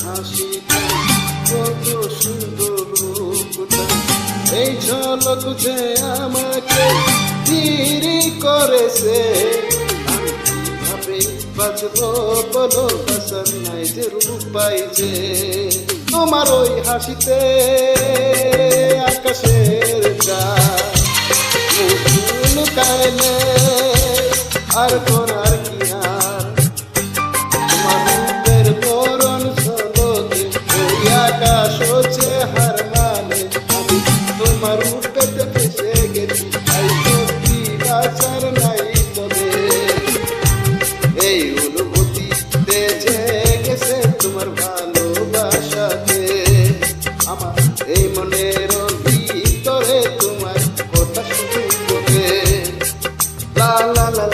হাসিটা কত সুন্দর রূপটা, এই ঝলক যে আমাকে ধীরে করেছে। আমি কিভাবে বাঁচবো বলো, বাঁচার নাই যে রূপাই যে তোমার ওই হাসিতে আকাশের চাঁদ মুখ লুকাইলে আর করার কি আর, তোমার রূপের করুণ ঝলকে ওই আকাশ হচ্ছে হার মানে, আমি তোমার রূপেতে ফেসে গেছি, তাই সত্যি বাঁচার নাই তবে। এই অনুভূতিতে জেগেছে তোমার ভালোবাসাতে, আমার এই মনের ভিতরে তোমার কথা শুনতে লা লা লা